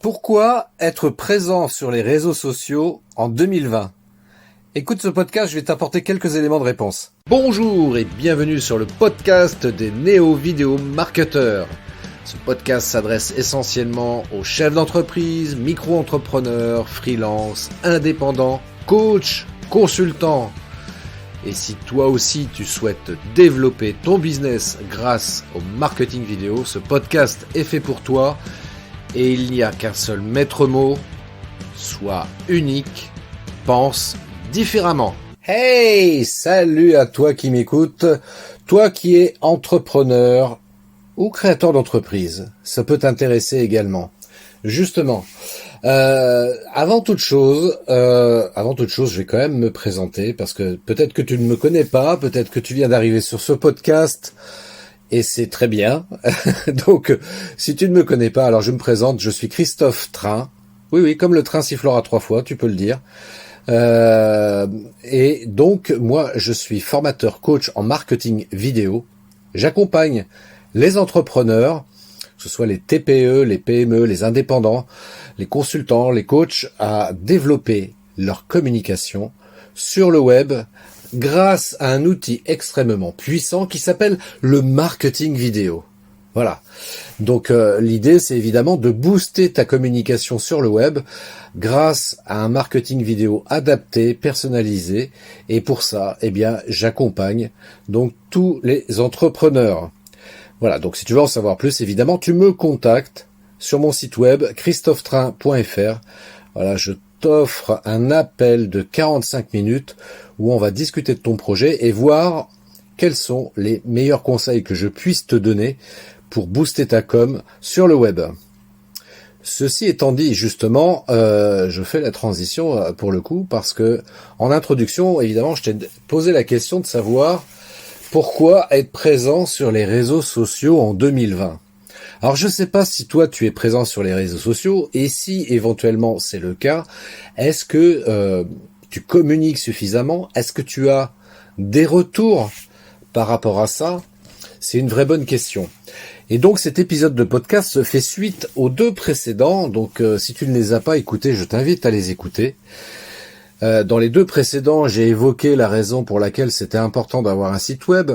Pourquoi être présent sur les réseaux sociaux en 2020? Écoute ce podcast, je vais t'apporter quelques éléments de réponse. Bonjour et bienvenue sur le podcast des néo-vidéo marketeurs. Ce podcast s'adresse essentiellement aux chefs d'entreprise, micro-entrepreneurs, freelance, indépendants, coachs, consultants. Et si toi aussi tu souhaites développer ton business grâce au marketing vidéo, ce podcast est fait pour toi. Et il n'y a qu'un seul maître mot, sois unique, pense différemment. Hey, salut à toi qui m'écoutes, toi qui es entrepreneur ou créateur d'entreprise, ça peut t'intéresser également. Justement, avant toute chose, je vais quand même me présenter parce que peut-être que tu ne me connais pas, peut-être que tu viens d'arriver sur ce podcast. Et c'est très bien. Donc, si tu ne me connais pas, alors je me présente, je suis Christophe Train. Oui, comme le train sifflera 3 fois, tu peux le dire. Et donc, moi, je suis formateur coach en marketing vidéo. J'accompagne les entrepreneurs, que ce soit les TPE, les PME, les indépendants, les consultants, les coachs, à développer leur communication sur le web, grâce à un outil extrêmement puissant qui s'appelle le marketing vidéo. Voilà. Donc l'idée, c'est évidemment de booster ta communication sur le web grâce à un marketing vidéo adapté, personnalisé. Et pour ça, j'accompagne donc tous les entrepreneurs. Voilà. Donc si tu veux en savoir plus, évidemment, tu me contactes sur mon site web christophetrain.fr. Voilà, je t'offre un appel de 45 minutes où on va discuter de ton projet et voir quels sont les meilleurs conseils que je puisse te donner pour booster ta com sur le web. Ceci étant dit, justement, je fais la transition pour le coup parce que en introduction, évidemment, je t'ai posé la question de savoir pourquoi être présent sur les réseaux sociaux en 2020. Alors je ne sais pas si toi tu es présent sur les réseaux sociaux et si éventuellement c'est le cas, est-ce que tu communiques suffisamment? Est-ce que tu as des retours par rapport à ça? C'est une vraie bonne question. Et donc cet épisode de podcast fait suite aux 2 précédents, donc si tu ne les as pas écoutés, je t'invite à les écouter. Dans les 2 précédents, j'ai évoqué la raison pour laquelle c'était important d'avoir un site web.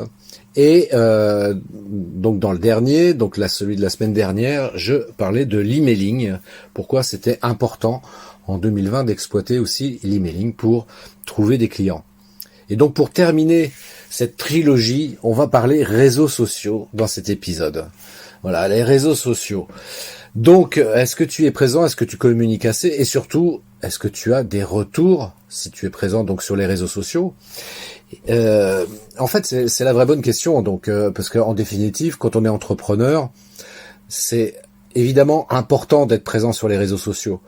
Et donc dans le dernier, donc là celui de la semaine dernière, je parlais de l'emailing, pourquoi c'était important en 2020 d'exploiter aussi l'emailing pour trouver des clients. Et donc pour terminer cette trilogie, on va parler réseaux sociaux dans cet épisode. Voilà, les réseaux sociaux. Donc est-ce que tu es présent, est-ce que tu communiques assez et surtout, est-ce que tu as des retours si tu es présent donc sur les réseaux sociaux? En fait, c'est la vraie bonne question. Donc, parce qu'en définitive, quand on est entrepreneur, c'est évidemment important d'être présent sur les réseaux sociaux.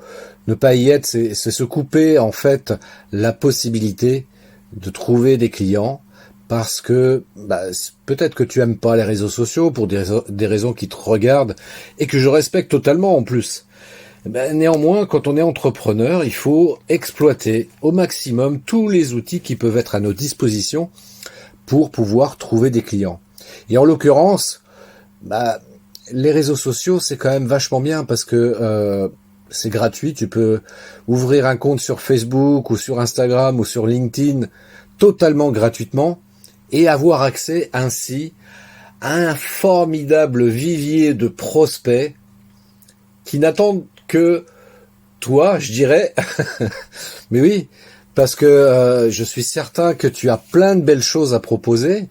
Ne pas y être, c'est se couper en fait la possibilité de trouver des clients parce que peut-être que tu aimes pas les réseaux sociaux pour des raisons qui te regardent et que je respecte totalement en plus. Néanmoins, quand on est entrepreneur, il faut exploiter au maximum tous les outils qui peuvent être à nos dispositions pour pouvoir trouver des clients. Et en l'occurrence, les réseaux sociaux, c'est quand même vachement bien parce que c'est gratuit. Tu peux ouvrir un compte sur Facebook ou sur Instagram ou sur LinkedIn totalement gratuitement et avoir accès ainsi à un formidable vivier de prospects qui n'attendent que toi, je dirais. Mais oui, parce que je suis certain que tu as plein de belles choses à proposer,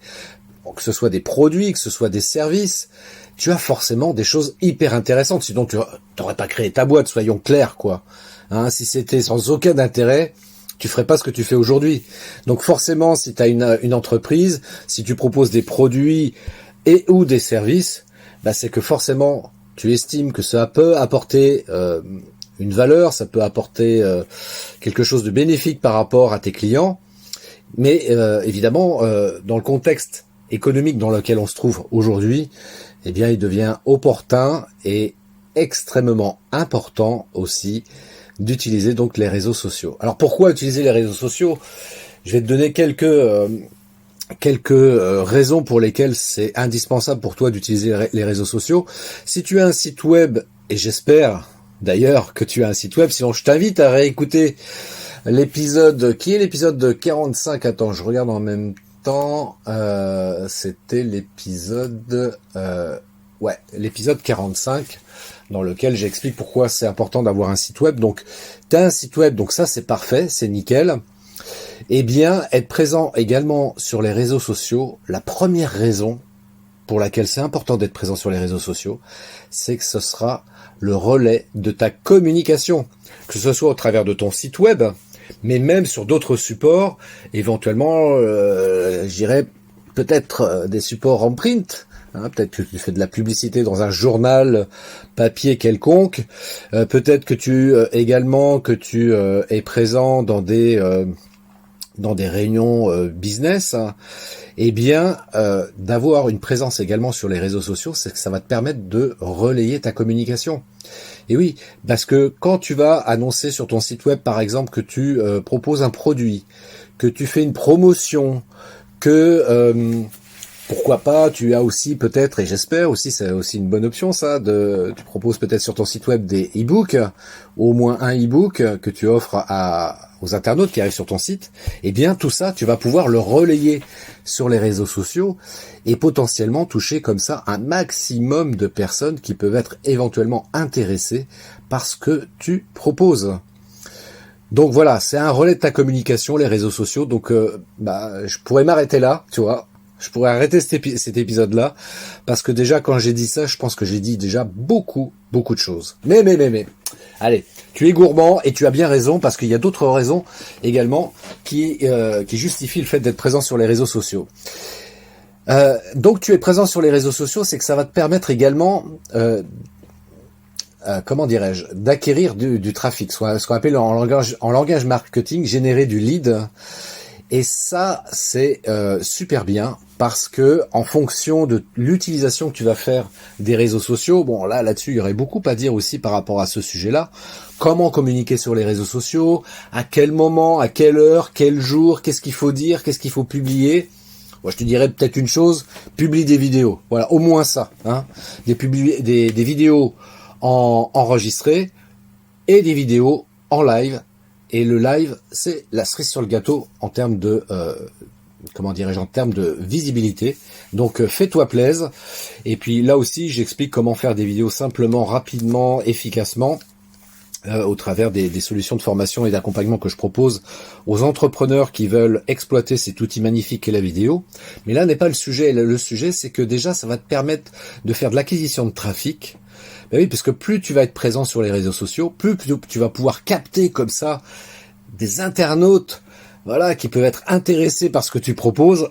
que ce soit des produits, que ce soit des services. Tu as forcément des choses hyper intéressantes, sinon tu n'aurais pas créé ta boîte, soyons clairs, quoi. Hein, si c'était sans aucun intérêt, tu ferais pas ce que tu fais aujourd'hui. Donc forcément, si tu as une entreprise, si tu proposes des produits et ou des services, c'est que forcément tu estimes que ça peut apporter une valeur, ça peut apporter quelque chose de bénéfique par rapport à tes clients. Mais évidemment, dans le contexte économique dans lequel on se trouve aujourd'hui, il devient opportun et extrêmement important aussi d'utiliser donc les réseaux sociaux. Alors pourquoi utiliser les réseaux sociaux? Je vais te donner quelques raisons pour lesquelles c'est indispensable pour toi d'utiliser les réseaux sociaux. Si tu as un site web, et j'espère d'ailleurs que tu as un site web, sinon je t'invite à réécouter l'épisode, qui est l'épisode de 45, attends, je regarde en même temps, c'était l'épisode, l'épisode 45, dans lequel j'explique pourquoi c'est important d'avoir un site web. Donc, tu as un site web, donc ça c'est parfait, c'est nickel. Eh bien, être présent également sur les réseaux sociaux, la première raison pour laquelle c'est important d'être présent sur les réseaux sociaux, c'est que ce sera le relais de ta communication, que ce soit au travers de ton site web, mais même sur d'autres supports, éventuellement, je dirais peut-être des supports en print. Peut-être que tu fais de la publicité dans un journal papier quelconque. Peut-être que tu es présent dans des réunions business. Eh bien, d'avoir une présence également sur les réseaux sociaux, c'est que ça va te permettre de relayer ta communication. Et oui, parce que quand tu vas annoncer sur ton site web, par exemple, que tu proposes un produit, que tu fais une promotion, que pourquoi pas, tu as aussi peut-être, et j'espère aussi, c'est aussi une bonne option ça, tu proposes peut-être sur ton site web des e-books, au moins un e-book que tu offres aux internautes qui arrivent sur ton site, et bien tout ça, tu vas pouvoir le relayer sur les réseaux sociaux et potentiellement toucher comme ça un maximum de personnes qui peuvent être éventuellement intéressées par ce que tu proposes. Donc voilà, c'est un relais de ta communication, les réseaux sociaux, donc je pourrais m'arrêter là, tu vois. Je pourrais arrêter cet épisode-là, parce que déjà, quand j'ai dit ça, je pense que j'ai dit déjà beaucoup de choses. Mais, allez, tu es gourmand et tu as bien raison, parce qu'il y a d'autres raisons également qui justifient le fait d'être présent sur les réseaux sociaux. Donc, tu es présent sur les réseaux sociaux, c'est que ça va te permettre également, d'acquérir du trafic, ce qu'on appelle en langage marketing, générer du lead. Et ça, c'est super bien parce que en fonction de l'utilisation que tu vas faire des réseaux sociaux, bon là-dessus, il y aurait beaucoup à dire aussi par rapport à ce sujet-là. Comment communiquer sur les réseaux sociaux, à quel moment, à quelle heure, quel jour, qu'est-ce qu'il faut dire, qu'est-ce qu'il faut publier. Moi, je te dirais peut-être une chose, publie des vidéos. Voilà, au moins ça. Des vidéos enregistrées et des vidéos en live. Et le live, c'est la cerise sur le gâteau en termes de en termes de visibilité. Donc fais-toi plaisir. Et puis là aussi, j'explique comment faire des vidéos simplement, rapidement, efficacement, au travers des solutions de formation et d'accompagnement que je propose aux entrepreneurs qui veulent exploiter cet outil magnifique qu'est la vidéo. Mais là n'est pas le sujet. Le sujet, c'est que déjà, ça va te permettre de faire de l'acquisition de trafic. Ben oui, parce que plus tu vas être présent sur les réseaux sociaux, plus tu vas pouvoir capter comme ça des internautes, voilà, qui peuvent être intéressés par ce que tu proposes.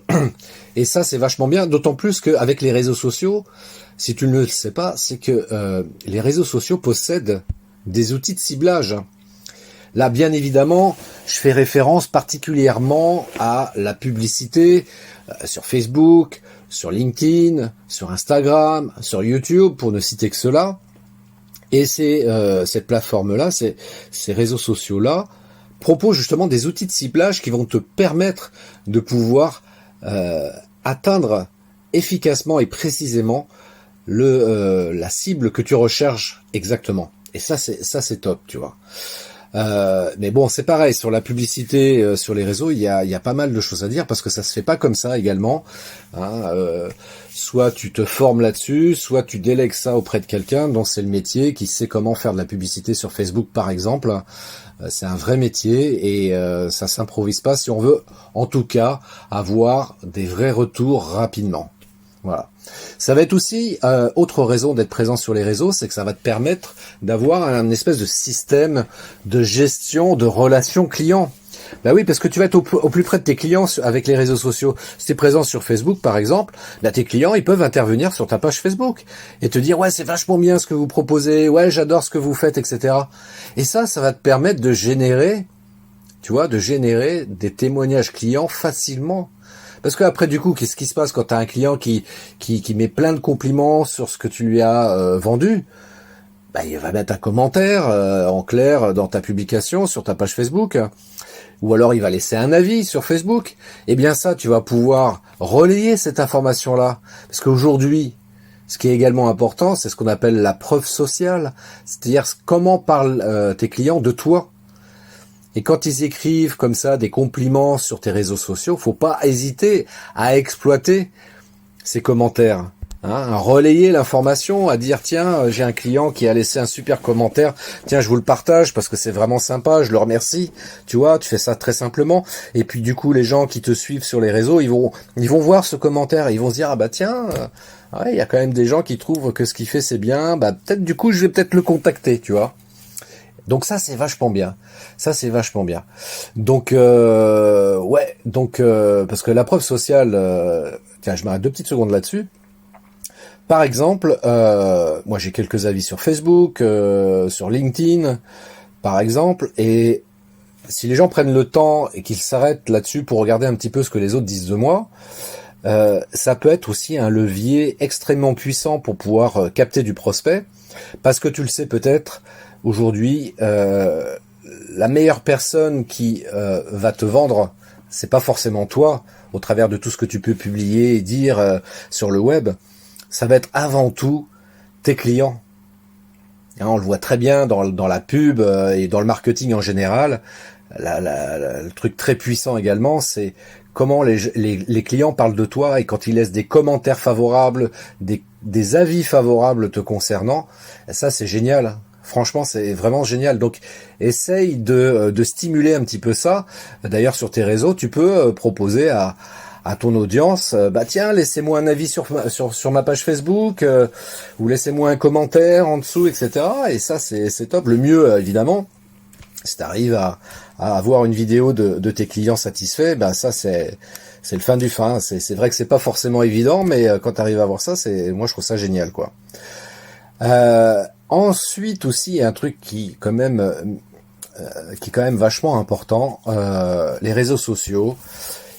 Et ça, c'est vachement bien, d'autant plus qu'avec les réseaux sociaux, si tu ne le sais pas, c'est que les réseaux sociaux possèdent des outils de ciblage. Là, bien évidemment, je fais référence particulièrement à la publicité sur Facebook, sur LinkedIn, sur Instagram, sur YouTube, pour ne citer que cela. Et cette plateforme-là, ces réseaux sociaux-là, proposent justement des outils de ciblage qui vont te permettre de pouvoir atteindre efficacement et précisément la cible que tu recherches exactement. Et ça c'est top, tu vois. Mais bon, c'est pareil, sur la publicité, sur les réseaux, il y a pas mal de choses à dire parce que ça se fait pas comme ça également. Soit tu te formes là-dessus, soit tu délègues ça auprès de quelqu'un dont c'est le métier, qui sait comment faire de la publicité sur Facebook par exemple. C'est un vrai métier et ça s'improvise pas si on veut, en tout cas, avoir des vrais retours rapidement. Voilà. Ça va être aussi, autre raison d'être présent sur les réseaux, c'est que ça va te permettre d'avoir un espèce de système de gestion de relations clients. Bah oui, parce que tu vas être au plus près de tes clients avec les réseaux sociaux. Si tu es présent sur Facebook, par exemple, bah tes clients, ils peuvent intervenir sur ta page Facebook et te dire « Ouais, c'est vachement bien ce que vous proposez, ouais, j'adore ce que vous faites, etc. » Et ça va te permettre de générer, tu vois, des témoignages clients facilement. Parce que après, du coup, qu'est-ce qui se passe quand tu as un client qui met plein de compliments sur ce que tu lui as vendu? Bah, il va mettre un commentaire en clair dans ta publication sur ta page Facebook. Ou alors il va laisser un avis sur Facebook. Eh bien ça, tu vas pouvoir relayer cette information-là. Parce qu'aujourd'hui, Ce qui est également important, c'est ce qu'on appelle la preuve sociale, c'est-à-dire comment parlent tes clients de toi. Et quand ils écrivent comme ça des compliments sur tes réseaux sociaux, faut pas hésiter à exploiter ces commentaires, hein, à relayer l'information, à dire tiens, j'ai un client qui a laissé un super commentaire, tiens, je vous le partage parce que c'est vraiment sympa, je le remercie. Tu vois, tu fais ça très simplement. Et puis du coup, les gens qui te suivent sur les réseaux, ils vont voir ce commentaire, et ils vont se dire ah bah tiens, ouais, il y a quand même des gens qui trouvent que ce qu'il fait c'est bien, bah peut-être du coup, je vais peut-être le contacter, tu vois. Donc ça c'est vachement bien. Ça c'est vachement bien. Donc ouais, donc parce que la preuve sociale, tiens, je m'arrête 2 petites secondes là-dessus. Par exemple, moi j'ai quelques avis sur Facebook, sur LinkedIn, par exemple, et si les gens prennent le temps et qu'ils s'arrêtent là-dessus pour regarder un petit peu ce que les autres disent de moi, ça peut être aussi un levier extrêmement puissant pour pouvoir capter du prospect, parce que tu le sais peut-être, aujourd'hui, la meilleure personne qui va te vendre, c'est pas forcément toi, au travers de tout ce que tu peux publier et dire sur le web, ça va être avant tout tes clients. Hein, on le voit très bien dans la pub et dans le marketing en général. Le truc très puissant également, c'est comment les clients parlent de toi, et quand ils laissent des commentaires favorables, des avis favorables te concernant, ça c'est génial. Franchement, c'est vraiment génial. Donc, essaye de stimuler un petit peu ça. D'ailleurs, sur tes réseaux, tu peux proposer à ton audience, bah tiens, laissez-moi un avis sur ma page Facebook, ou laissez-moi un commentaire en dessous, etc. Et ça, c'est top. Le mieux, évidemment, si tu arrives à avoir une vidéo de tes clients satisfaits, bah ça, c'est le fin du fin. C'est vrai que c'est pas forcément évident, mais quand tu arrives à voir ça, moi, je trouve ça génial, quoi. Ensuite aussi, il y a un truc qui est quand même vachement important, les réseaux sociaux.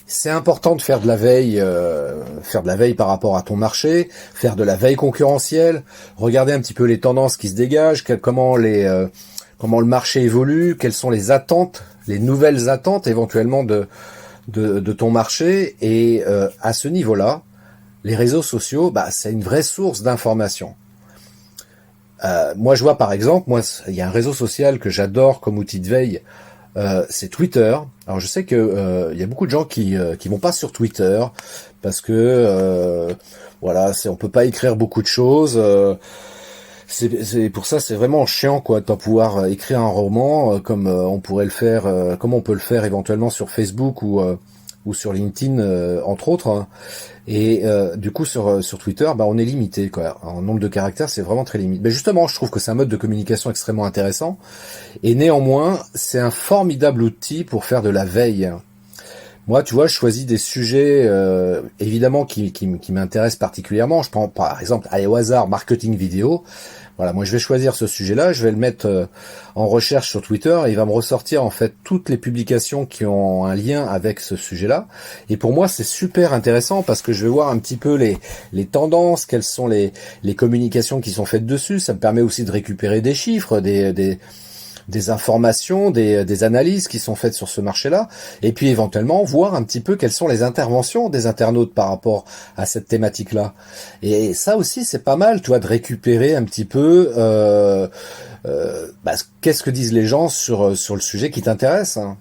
C'est important de faire de la veille par rapport à ton marché, faire de la veille concurrentielle, regarder un petit peu les tendances qui se dégagent, comment le marché évolue, quelles sont les attentes, les nouvelles attentes éventuellement de ton marché. Et à ce niveau-là, les réseaux sociaux, bah, c'est une vraie source d'information. Moi, je vois par exemple, il y a un réseau social que j'adore comme outil de veille, c'est Twitter. Alors je sais que y a beaucoup de gens qui vont pas sur Twitter parce que voilà, on peut pas écrire beaucoup de choses. C'est pour ça, c'est vraiment chiant, quoi, de pas pouvoir écrire un roman comme on pourrait le faire, comme on peut le faire éventuellement sur Facebook ou sur LinkedIn, entre autres. Hein. Et du coup sur Twitter, bah on est limité, quoi. En nombre de caractères, c'est vraiment très limité. Mais justement, je trouve que c'est un mode de communication extrêmement intéressant. Et néanmoins, c'est un formidable outil pour faire de la veille. Moi, tu vois, je choisis des sujets évidemment qui m'intéressent particulièrement. Je prends par exemple, allez, au hasard, marketing vidéo. Voilà, moi je vais choisir ce sujet-là, je vais le mettre en recherche sur Twitter, et il va me ressortir en fait toutes les publications qui ont un lien avec ce sujet-là. Et pour moi, c'est super intéressant parce que je vais voir un petit peu les tendances, quelles sont les communications qui sont faites dessus. Ça me permet aussi de récupérer des chiffres, des informations, des analyses qui sont faites sur ce marché-là, et puis éventuellement voir un petit peu quelles sont les interventions des internautes par rapport à cette thématique-là. Et ça aussi, c'est pas mal, tu vois, de récupérer un petit peu qu'est-ce que disent les gens sur le sujet qui t'intéresse, hein.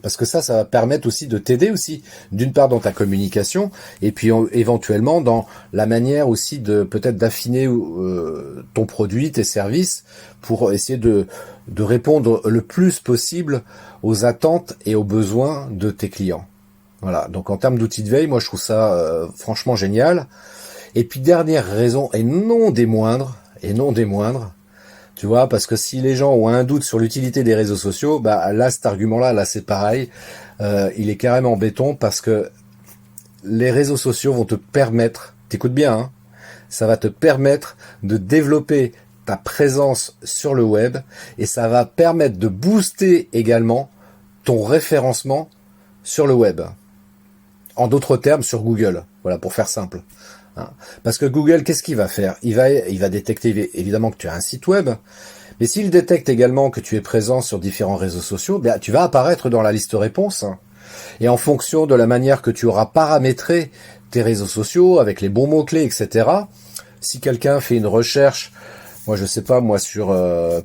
Parce que ça va permettre aussi de t'aider aussi, d'une part dans ta communication, et puis éventuellement dans la manière aussi de peut-être d'affiner ton produit, tes services, pour essayer de répondre le plus possible aux attentes et aux besoins de tes clients. Voilà, donc en termes d'outils de veille, moi je trouve ça franchement génial. Et puis dernière raison, et non des moindres, tu vois, parce que si les gens ont un doute sur l'utilité des réseaux sociaux, bah là, cet argument-là, là, c'est pareil. Il est carrément béton parce que les réseaux sociaux vont te permettre, t'écoutes bien, hein, ça va te permettre de développer ta présence sur le web, et ça va permettre de booster également ton référencement sur le web. En d'autres termes, sur Google. Voilà, pour faire simple. Parce que Google, qu'est-ce qu'il va faire ? Il va détecter évidemment que tu as un site web, mais s'il détecte également que tu es présent sur différents réseaux sociaux, ben, tu vas apparaître dans la liste réponse. Et en fonction de la manière que tu auras paramétré tes réseaux sociaux, avec les bons mots-clés, etc., Si quelqu'un fait une recherche, moi je sais pas, moi sur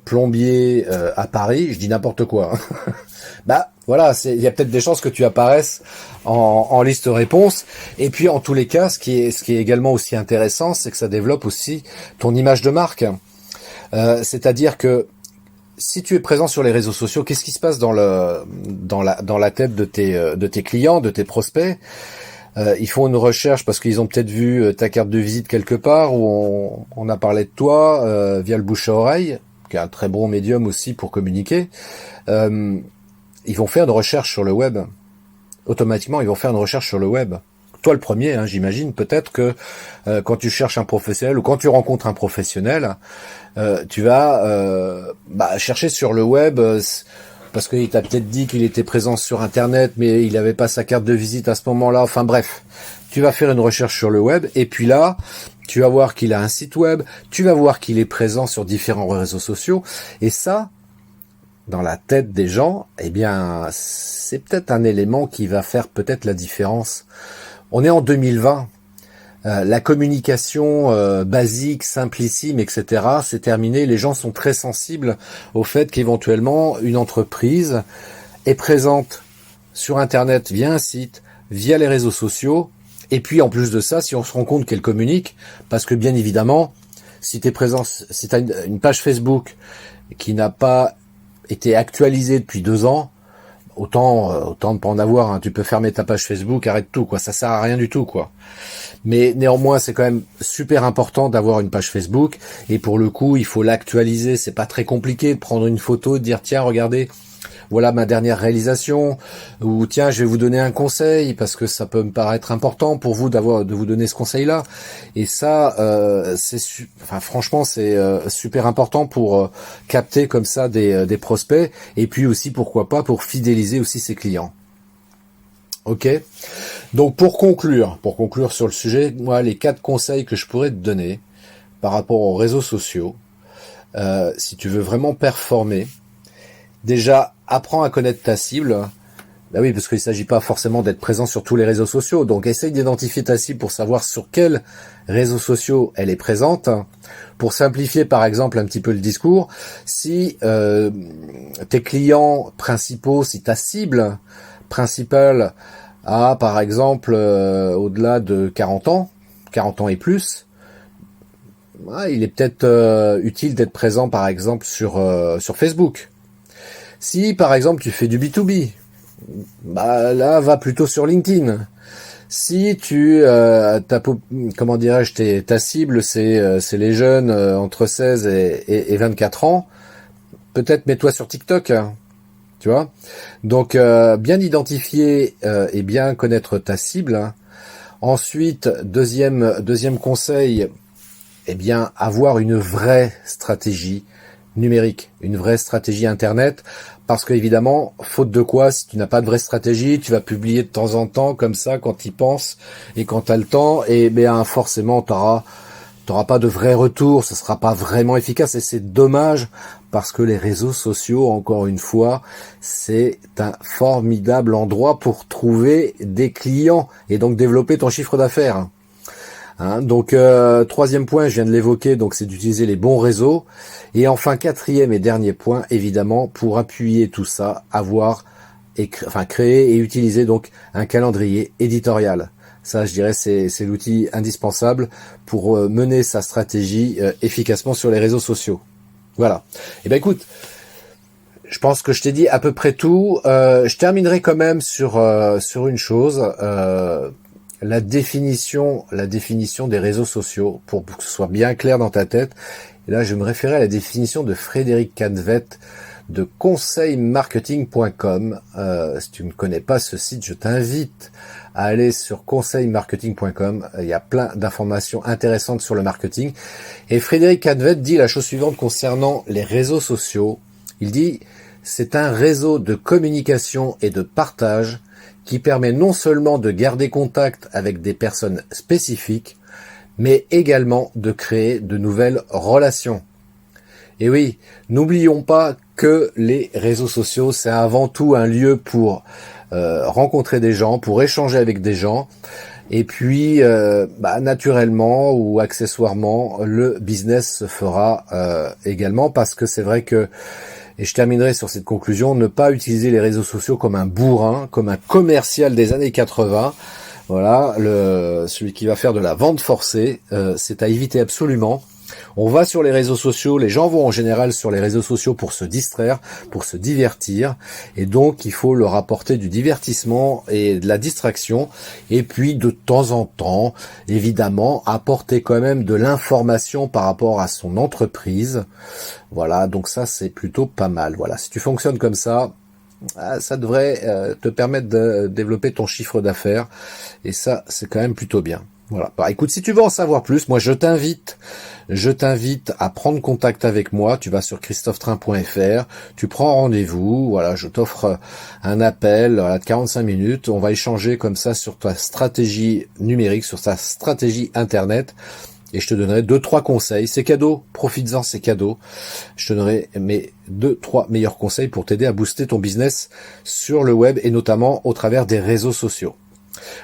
plombier à Paris, je dis n'importe quoi. Hein. Bah voilà, il y a peut-être des chances que tu apparaisses en liste réponse. Et puis en tous les cas, ce qui est également aussi intéressant, c'est que ça développe aussi ton image de marque. C'est-à-dire que si tu es présent sur les réseaux sociaux, qu'est-ce qui se passe dans la tête de tes clients, de tes prospects? Ils font une recherche parce qu'ils ont peut-être vu ta carte de visite quelque part où on a parlé de toi via le bouche à oreille, qui est un très bon médium aussi pour communiquer. Ils vont faire une recherche sur le web. Automatiquement, ils vont faire une recherche sur le web. Toi le premier, hein, j'imagine, peut-être que quand tu cherches un professionnel ou quand tu rencontres un professionnel, tu vas chercher sur le web parce qu'il t'a peut-être dit qu'il était présent sur Internet, mais il n'avait pas sa carte de visite à ce moment-là. Enfin bref, tu vas faire une recherche sur le web et puis là, tu vas voir qu'il a un site web, tu vas voir qu'il est présent sur différents réseaux sociaux et ça, dans la tête des gens, eh bien, c'est peut-être un élément qui va faire peut-être la différence. On est en 2020. La communication basique, simplissime, etc., c'est terminé. Les gens sont très sensibles au fait qu'éventuellement une entreprise est présente sur Internet via un site, via les réseaux sociaux. Et puis en plus de ça, si on se rend compte qu'elle communique, parce que bien évidemment, si tu es présent, si tu as une page Facebook qui n'a pas été actualisée depuis 2 ans, autant ne pas en avoir. Hein. Tu peux fermer ta page Facebook, arrête tout, quoi. Ça sert à rien du tout, quoi. Mais néanmoins, c'est quand même super important d'avoir une page Facebook. Et pour le coup, il faut l'actualiser. C'est pas très compliqué de prendre une photo, de dire tiens, regardez, voilà ma dernière réalisation. Ou tiens, je vais vous donner un conseil parce que ça peut me paraître important pour vous de vous donner ce conseil-là. Et ça, franchement, c'est super important pour capter comme ça des prospects. Et puis aussi, pourquoi pas, pour fidéliser aussi ses clients. Ok. Donc pour conclure sur le sujet, moi les 4 conseils que je pourrais te donner par rapport aux réseaux sociaux, si tu veux vraiment performer, déjà apprends à connaître ta cible. Bah oui, parce qu'il ne s'agit pas forcément d'être présent sur tous les réseaux sociaux. Donc essaye d'identifier ta cible pour savoir sur quels réseaux sociaux elle est présente. Pour simplifier par exemple un petit peu le discours, si tes clients principaux, si ta cible principale a par exemple au-delà de 40 ans et plus, il est peut-être utile d'être présent par exemple sur Facebook. Si par exemple tu fais du B2B, là va plutôt sur LinkedIn. Si ta cible c'est les jeunes entre 16 et 24 ans, peut-être mets-toi sur TikTok. Tu vois, donc bien identifier et bien connaître ta cible. Ensuite, deuxième conseil, avoir une vraie stratégie numérique, une vraie stratégie Internet, parce qu'évidemment, faute de quoi, si tu n'as pas de vraie stratégie, tu vas publier de temps en temps comme ça quand tu y penses et quand tu as le temps, et forcément t'auras pas de vrai retour, ce sera pas vraiment efficace et c'est dommage parce que les réseaux sociaux, encore une fois, c'est un formidable endroit pour trouver des clients et donc développer ton chiffre d'affaires. Hein, donc troisième point, je viens de l'évoquer, donc c'est d'utiliser les bons réseaux. Et enfin quatrième et dernier point, évidemment, pour appuyer tout ça, créer et utiliser donc un calendrier éditorial. Ça, je dirais, c'est l'outil indispensable pour mener sa stratégie efficacement sur les réseaux sociaux. Voilà. Et ben écoute, je pense que je t'ai dit à peu près tout. Je terminerai quand même sur une chose, la définition des réseaux sociaux pour que ce soit bien clair dans ta tête. Et là, je vais me référer à la définition de Frédéric Canvet de conseilmarketing.com. Si tu ne connais pas ce site, je t'invite à aller sur conseilmarketing.com. Il y a plein d'informations intéressantes sur le marketing. Et Frédéric Canvet dit la chose suivante concernant les réseaux sociaux. Il dit, c'est un réseau de communication et de partage qui permet non seulement de garder contact avec des personnes spécifiques, mais également de créer de nouvelles relations. Et oui, n'oublions pas que les réseaux sociaux, c'est avant tout un lieu pour rencontrer des gens, pour échanger avec des gens. Et puis, naturellement ou accessoirement, le business se fera également, parce que c'est vrai que, et je terminerai sur cette conclusion, ne pas utiliser les réseaux sociaux comme un bourrin, comme un commercial des années 80. Voilà, celui qui va faire de la vente forcée, c'est à éviter absolument. On va sur les réseaux sociaux, les gens vont en général sur les réseaux sociaux pour se distraire, pour se divertir, et donc il faut leur apporter du divertissement et de la distraction, et puis de temps en temps, évidemment, apporter quand même de l'information par rapport à son entreprise. Voilà, donc ça c'est plutôt pas mal. Voilà, si tu fonctionnes comme ça devrait te permettre de développer ton chiffre d'affaires, et ça c'est quand même plutôt bien. Voilà. Bah, écoute, si tu veux en savoir plus, moi je t'invite à prendre contact avec moi. Tu vas sur christophetrain.fr, tu prends rendez-vous. Voilà, je t'offre un appel de 45 minutes. On va échanger comme ça sur ta stratégie numérique, sur ta stratégie internet. Et je te donnerai 2-3 conseils. C'est cadeau, profites-en, c'est cadeau. Je te donnerai mes 2-3 meilleurs conseils pour t'aider à booster ton business sur le web et notamment au travers des réseaux sociaux.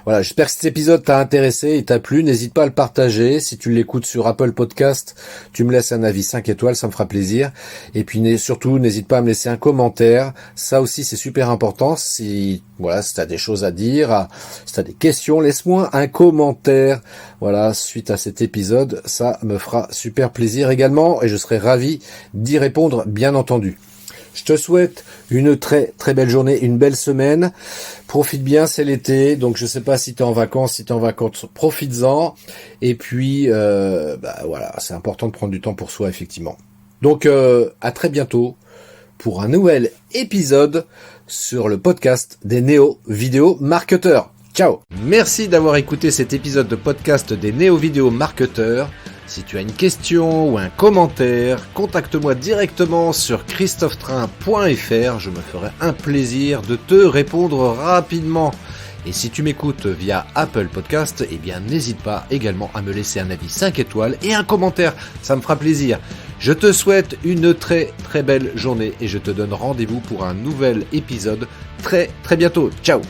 Voilà, j'espère que cet épisode t'a intéressé et t'a plu. N'hésite pas à le partager. Si tu l'écoutes sur Apple Podcast, tu me laisses un avis 5 étoiles, ça me fera plaisir. Et puis surtout, n'hésite pas à me laisser un commentaire. Ça aussi, c'est super important. Si tu as des choses à dire, si tu as des questions, laisse-moi un commentaire. Voilà, suite à cet épisode, ça me fera super plaisir également et je serai ravi d'y répondre, bien entendu. Je te souhaite une très très belle journée, une belle semaine. Profite bien, c'est l'été, donc je sais pas si t'es en vacances, profites-en. Et puis, voilà, c'est important de prendre du temps pour soi, effectivement. Donc, à très bientôt pour un nouvel épisode sur le podcast des néo-vidéo marketeurs. Ciao! Merci d'avoir écouté cet épisode de podcast des néo-vidéo marketeurs. Si tu as une question ou un commentaire, contacte-moi directement sur christophetrain.fr, je me ferai un plaisir de te répondre rapidement. Et si tu m'écoutes via Apple Podcast, eh bien n'hésite pas également à me laisser un avis 5 étoiles et un commentaire, ça me fera plaisir. Je te souhaite une très très belle journée et je te donne rendez-vous pour un nouvel épisode très très bientôt. Ciao!